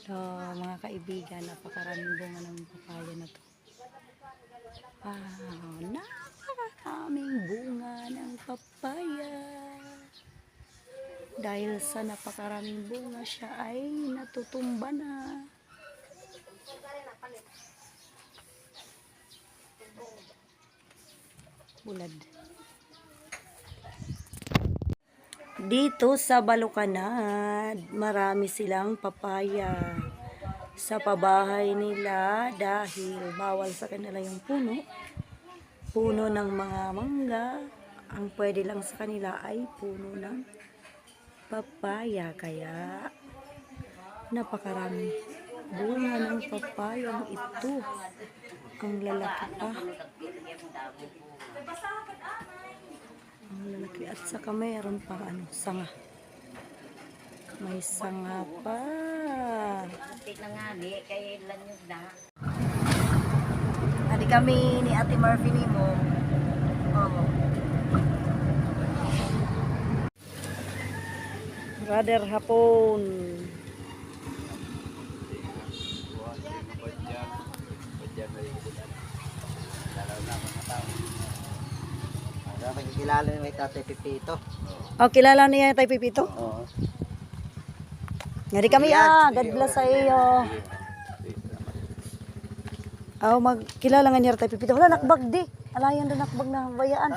So, mga kaibigan, napakaraming bunga ng papaya na to. Wow, napakaraming bunga ng papaya. Dahil sa napakaraming bunga, siya ay natutumba na. Bulad. Dito sa Balucanad, marami silang papaya sa pabahay nila dahil bawal sa kanila yung puno ng mga mangga. Ang pwede lang sa kanila ay puno ng papaya, kaya napakarami bunga ng papayang ito. Ang lalaki pa. Ang lalaki, at saka mayroon pa sanga. May sanga pa. Adi kami ni Ate Murphy ni mo. Brother hapon. Kilala ni Tatay Pipito. Oh, kilala niya Tatay Pipito? Oo. Ngari kami God bless sa iyo. Oh, magkilala nga niya Tatay Pipito. Wala nakbag di. Alayan doon nakbag na bayaan.